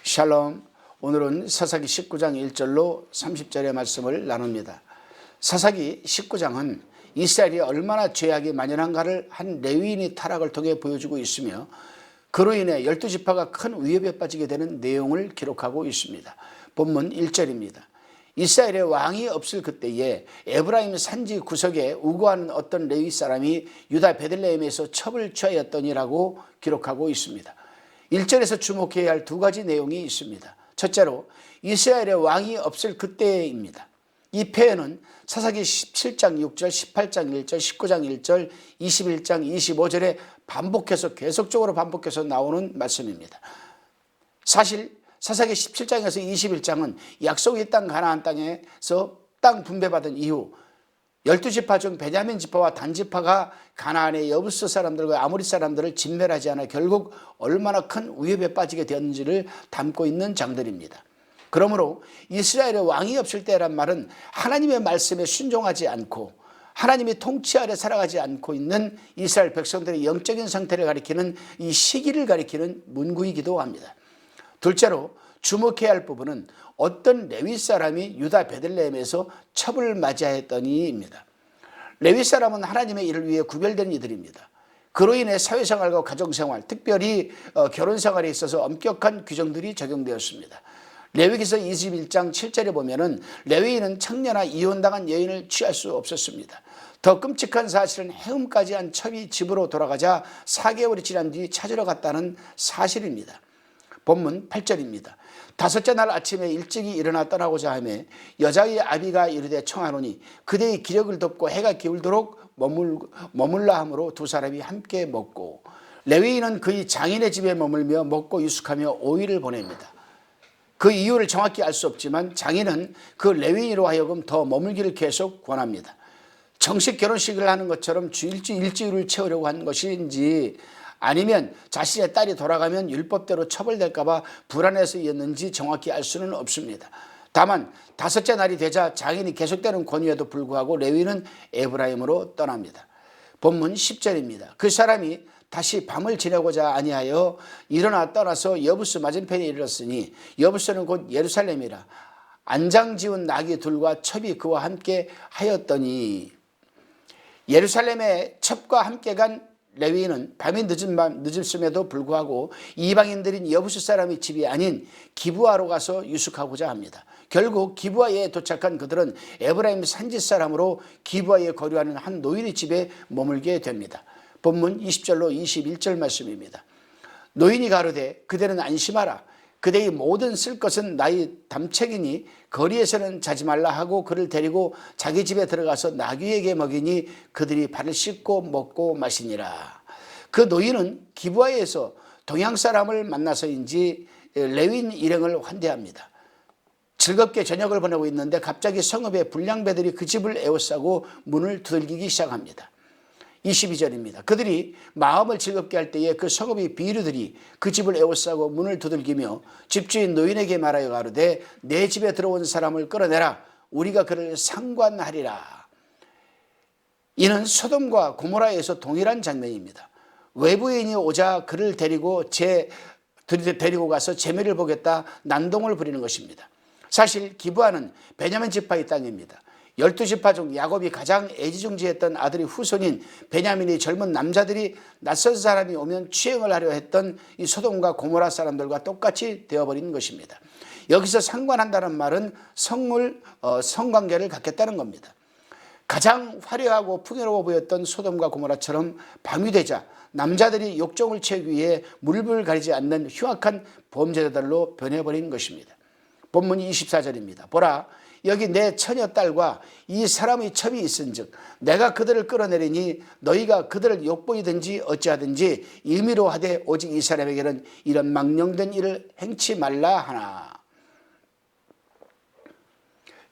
샬롬. 오늘은 사사기 19장 1절로 30절의 말씀을 나눕니다. 사사기 19장은 이스라엘이 얼마나 죄악이 만연한가를 한 레위인의 타락을 통해 보여주고 있으며, 그로 인해 12지파가 큰 위협에 빠지게 되는 내용을 기록하고 있습니다. 본문 1절입니다. 이스라엘의 왕이 없을 그때에 에브라임 산지 구석에 우거하는 어떤 레위 사람이 유다 베들레헴에서 첩을 취하였더니라고 기록하고 있습니다. 1절에서 주목해야 할 두 가지 내용이 있습니다. 첫째로 이스라엘의 왕이 없을 그때입니다. 이 표현은 사사기 17장 6절, 18장 1절, 19장 1절, 21장 25절에 계속적으로 반복해서 나오는 말씀입니다. 사실 사사기 17장에서 21장은 약속의 땅 가나안 땅에서 땅 분배받은 이후 12지파 중 베냐민 지파와 단 지파가 가나안의 여부스 사람들과 아모리 사람들을 진멸하지 않아 결국 얼마나 큰 위협에 빠지게 되었는지를 담고 있는 장들입니다. 그러므로 이스라엘의 왕이 없을 때란 말은 하나님의 말씀에 순종하지 않고 하나님의 통치 아래 살아가지 않고 있는 이스라엘 백성들의 영적인 상태를 가리키는 이 시기를 가리키는 문구이기도 합니다. 둘째로 주목해야 할 부분은 어떤 레위 사람이 유다 베들레헴에서 첩을 맞이하였더니입니다. 레위 사람은 하나님의 일을 위해 구별된 이들입니다. 그로 인해 사회생활과 가정생활, 특별히 결혼생활에 있어서 엄격한 규정들이 적용되었습니다. 레위기서 21장 7절에 보면은 레위인은 청년아 이혼당한 여인을 취할 수 없었습니다. 더 끔찍한 사실은 해음까지 한 첩이 집으로 돌아가자 4개월이 지난 뒤 찾으러 갔다는 사실입니다. 본문 8절입니다. 다섯째 날 아침에 일찍이 일어나 떠나고자 하며 여자의 아비가 이르되 청하노니 그대의 기력을 덮고 해가 기울도록 머물라 하므로 두 사람이 함께 먹고, 레위인은 그의 장인의 집에 머물며 먹고 유숙하며 5일을 보냅니다. 그 이유를 정확히 알 수 없지만 장인은 그 레위인으로 하여금 더 머물기를 계속 권합니다. 정식 결혼식을 하는 것처럼 일주일을 채우려고 한 것인지 아니면 자신의 딸이 돌아가면 율법대로 처벌될까 봐 불안해서였는지 정확히 알 수는 없습니다. 다만 다섯째 날이 되자 장인이 계속되는 권유에도 불구하고 레위는 에브라임으로 떠납니다. 본문 10절입니다. 그 사람이 다시 밤을 지내고자 아니하여 일어나 떠나서 여부스 맞은편에 이르렀으니 여부스는 곧 예루살렘이라. 안장 지운 나귀 둘과 첩이 그와 함께 하였더니, 예루살렘에 첩과 함께 간 레위인은 밤이 늦었음에도 불구하고 이방인들인 여부스 사람의 집이 아닌 기브아로 가서 유숙하고자 합니다. 결국 기브아에 도착한 그들은 에브라임 산지 사람으로 기브아에 거류하는 한 노인의 집에 머물게 됩니다. 본문 20절로 21절 말씀입니다. 노인이 가로되 그대는 안심하라. 그대의 모든 쓸 것은 나의 담책이니 거리에서는 자지 말라 하고 그를 데리고 자기 집에 들어가서 나귀에게 먹이니 그들이 발을 씻고 먹고 마시니라. 그 노인은 기브아에서 동양 사람을 만나서인지 레위인 일행을 환대합니다. 즐겁게 저녁을 보내고 있는데 갑자기 성읍의 불량배들이 그 집을 에워싸고 문을 두들기기 시작합니다. 22절입니다. 그들이 마음을 즐겁게 할 때에 그 성읍의 비류들이 그 집을 에워싸고 문을 두들기며 집주인 노인에게 말하여 가로되 내 집에 들어온 사람을 끌어내라. 우리가 그를 상관하리라. 이는 소돔과 고모라에서 동일한 장면입니다. 외부인이 오자 그를 데리고 가서 재미를 보겠다 난동을 부리는 것입니다. 사실 기브아는 베냐민 지파의 땅입니다. 12지파 중 야곱이 가장 애지중지했던 아들의 후손인 베냐민의 젊은 남자들이 낯선 사람이 오면 추행을 하려 했던 이 소돔과 고모라 사람들과 똑같이 되어버린 것입니다. 여기서 상관한다는 말은 성관계를 갖겠다는 겁니다. 가장 화려하고 풍요로워 보였던 소돔과 고모라처럼 밤이 되자 남자들이 욕정을 채우기 위해 물불 가리지 않는 흉악한 범죄자들로 변해버린 것입니다. 본문 24절입니다. 보라, 여기 내 처녀 딸과 이 사람의 첩이 있은즉 내가 그들을 끌어내리니 너희가 그들을 욕보이든지 어찌하든지 임의로 하되 오직 이 사람에게는 이런 망령된 일을 행치 말라 하나.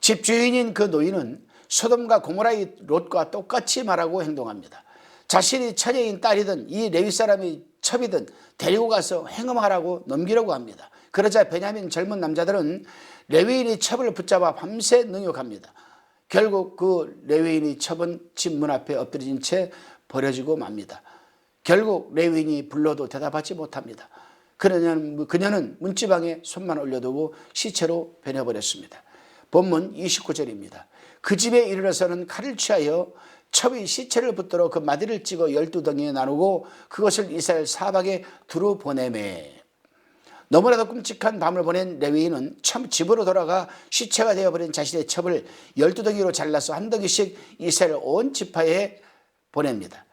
집주인인 그 노인은 소돔과 고모라의 롯과 똑같이 말하고 행동합니다. 자신이 처녀인 딸이든 이 레위 사람의 첩이든 데리고 가서 행음하라고 넘기려고 합니다. 그러자 베냐민 젊은 남자들은 레위인의 첩을 붙잡아 밤새 능욕합니다. 결국 그 레위인의 첩은 집 문 앞에 엎드려진 채 버려지고 맙니다. 결국 레위인이 불러도 대답하지 못합니다. 그녀는 문지방에 손만 올려두고 시체로 변해버렸습니다. 본문 29절입니다. 그 집에 이르러서는 칼을 취하여 첩의 시체를 붙들어 그 마디를 찍어 12덩이에 나누고 그것을 이스라엘 사방에 두루 보내매. 너무나도 끔찍한 밤을 보낸 레위인은 참 집으로 돌아가 시체가 되어버린 자신의 첩을 12덩이로 잘라서 한 덩이씩 이스라엘 온 지파에 보냅니다.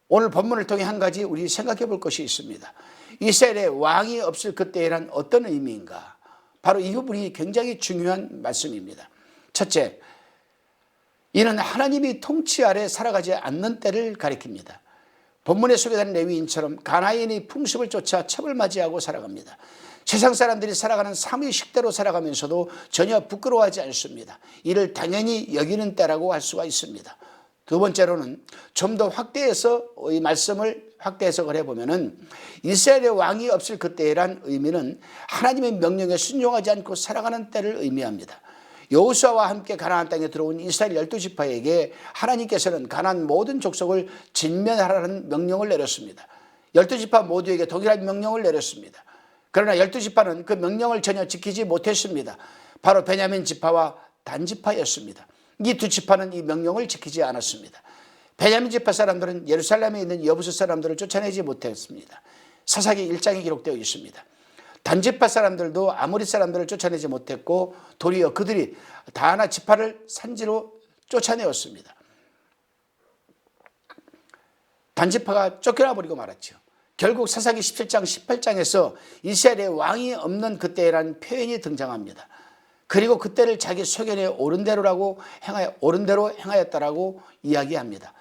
오늘 본문을 통해 한 가지 우리 생각해 볼 것이 있습니다. 이스라엘에 왕이 없을 그때란 어떤 의미인가? 바로 이 부분이 굉장히 중요한 말씀입니다. 첫째, 이는 하나님이 통치 아래 살아가지 않는 때를 가리킵니다. 본문에 소개된 레위인처럼 가나안이 풍습을 쫓아 첩을 맞이하고 살아갑니다. 세상 사람들이 살아가는 삶의 식대로 살아가면서도 전혀 부끄러워하지 않습니다. 이를 당연히 여기는 때라고 할 수가 있습니다. 두 번째로는 좀 더 확대해서 이 말씀을 확대 해석을 해보면은 이스라엘의 왕이 없을 그때란 의미는 하나님의 명령에 순종하지 않고 살아가는 때를 의미합니다. 여호수아와 함께 가나안 땅에 들어온 이스라엘 12지파에게 하나님께서는 가나안 모든 족속을 진멸하라는 명령을 내렸습니다. 12지파 모두에게 동일한 명령을 내렸습니다. 그러나 12지파는 그 명령을 전혀 지키지 못했습니다. 바로 베냐민 지파와 단 지파였습니다. 이 두 지파는 이 명령을 지키지 않았습니다. 베냐민 지파 사람들은 예루살렘에 있는 여부수 사람들을 쫓아내지 못했습니다. 사사기 1장에 기록되어 있습니다. 단 지파 사람들도 아모리 사람들을 쫓아내지 못했고 도리어 그들이 다하나 지파를 산지로 쫓아내었습니다. 단 지파가 쫓겨나버리고 말았죠. 결국 사사기 17장 18장에서 이스라엘의 왕이 없는 그때라는 표현이 등장합니다. 그리고 그때를 자기 소견에 옳은 대로 행하였다라고 이야기합니다.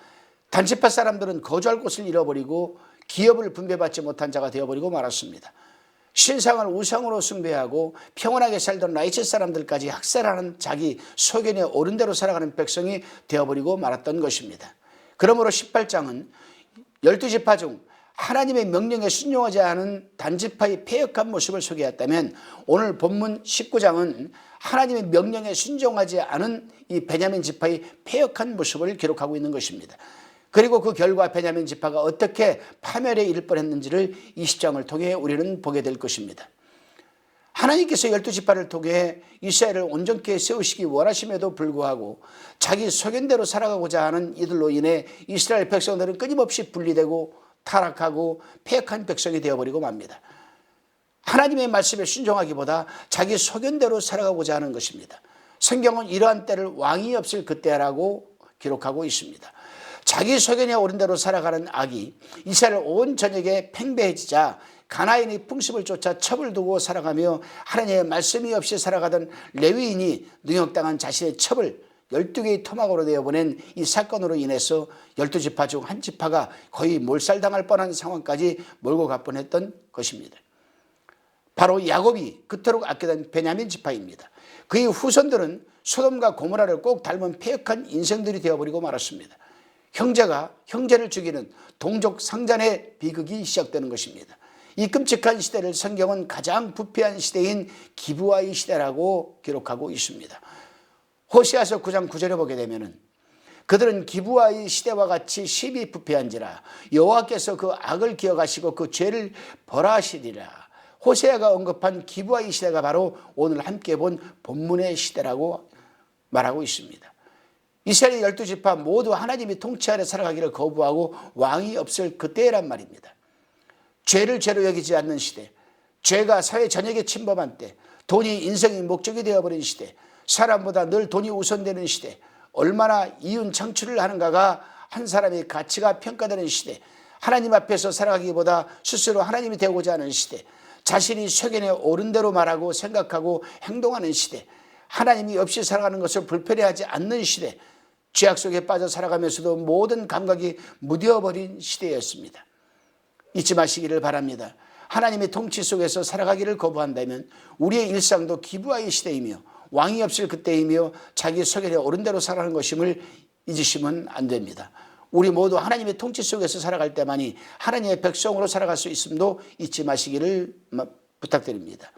단지파 사람들은 거주할 곳을 잃어버리고 기업을 분배받지 못한 자가 되어버리고 말았습니다. 신상을 우상으로 숭배하고 평온하게 살던 라이츠 사람들까지 학살하는 자기 소견에 옳은 대로 살아가는 백성이 되어버리고 말았던 것입니다. 그러므로 18장은 12지파 중 하나님의 명령에 순종하지 않은 단지파의 패역한 모습을 소개했다면 오늘 본문 19장은 하나님의 명령에 순종하지 않은 이 베냐민 지파의 패역한 모습을 기록하고 있는 것입니다. 그리고 그 결과 베냐민 지파가 어떻게 파멸에 이를 뻔했는지를 20장을 통해 우리는 보게 될 것입니다. 하나님께서 12지파를 통해 이스라엘을 온전케 세우시기 원하심에도 불구하고 자기 소견대로 살아가고자 하는 이들로 인해 이스라엘 백성들은 끊임없이 분리되고 타락하고 패역한 백성이 되어버리고 맙니다. 하나님의 말씀에 순종하기보다 자기 소견대로 살아가고자 하는 것입니다. 성경은 이러한 때를 왕이 없을 그때라고 기록하고 있습니다. 자기 소견에 옳은 대로 살아가는 악이 이스라엘 온 전역에 팽배해지자 가나안이 풍습을 쫓아 첩을 두고 살아가며 하나님의 말씀이 없이 살아가던 레위인이 능욕당한 자신의 첩을 12개의 토막으로 내어보낸 이 사건으로 인해서 12지파 중 한 지파가 거의 몰살당할 뻔한 상황까지 몰고 갈 뻔했던 것입니다. 바로 야곱이 그토록 아끼던 베냐민 지파입니다. 그의 후손들은 소돔과 고모라를 꼭 닮은 패역한 인생들이 되어버리고 말았습니다. 형제가 형제를 죽이는 동족 상잔의 비극이 시작되는 것입니다. 이 끔찍한 시대를 성경은 가장 부패한 시대인 기브아의 시대라고 기록하고 있습니다. 호세아서 9장 9절에 보게 되면은 그들은 기브아의 시대와 같이 심히 부패한지라 여호와께서 그 악을 기억하시고 그 죄를 벌하시리라. 호세아가 언급한 기브아의 시대가 바로 오늘 함께 본 본문의 시대라고 말하고 있습니다. 이스라엘 12지파 모두 하나님이 통치 아래 살아가기를 거부하고 왕이 없을 그때란 말입니다. 죄를 죄로 여기지 않는 시대, 죄가 사회 전역에 침범한 때, 돈이 인생의 목적이 되어버린 시대, 사람보다 늘 돈이 우선되는 시대, 얼마나 이윤 창출을 하는가가 한 사람의 가치가 평가되는 시대, 하나님 앞에서 살아가기보다 스스로 하나님이 되고자 하는 시대, 자신이 소견에 옳은 대로 말하고 생각하고 행동하는 시대, 하나님이 없이 살아가는 것을 불편해하지 않는 시대, 죄악 속에 빠져 살아가면서도 모든 감각이 무뎌버린 시대였습니다. 잊지 마시기를 바랍니다. 하나님의 통치 속에서 살아가기를 거부한다면 우리의 일상도 기브아의 시대이며 왕이 없을 그때이며 자기 소견에 옳은 대로 살아가는 것임을 잊으시면 안 됩니다. 우리 모두 하나님의 통치 속에서 살아갈 때만이 하나님의 백성으로 살아갈 수 있음도 잊지 마시기를 부탁드립니다.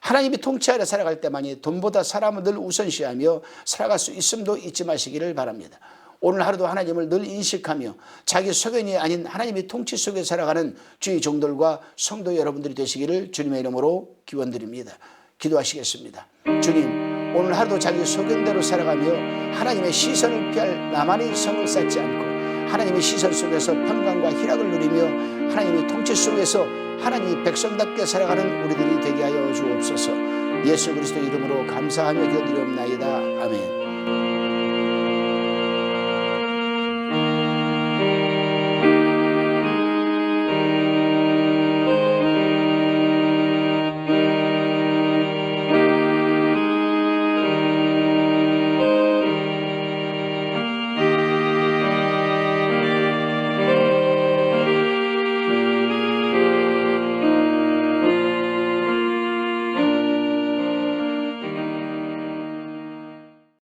하나님이 통치 아래 살아갈 때만이 돈보다 사람을 늘 우선시하며 살아갈 수 있음도 잊지 마시기를 바랍니다. 오늘 하루도 하나님을 늘 인식하며 자기 소견이 아닌 하나님의 통치 속에 살아가는 주의 종들과 성도 여러분들이 되시기를 주님의 이름으로 기원드립니다. 기도하시겠습니다. 주님, 오늘 하루도 자기 소견대로 살아가며 하나님의 시선을 피할 나만의 성을 쌓지 않고 하나님의 시선 속에서 평강과 희락을 누리며 하나님의 통치 속에서 하나님의 백성답게 살아가는 우리들이 되게 하여 주옵소서. 예수 그리스도 이름으로 감사하며 기도드리옵나이다. 아멘.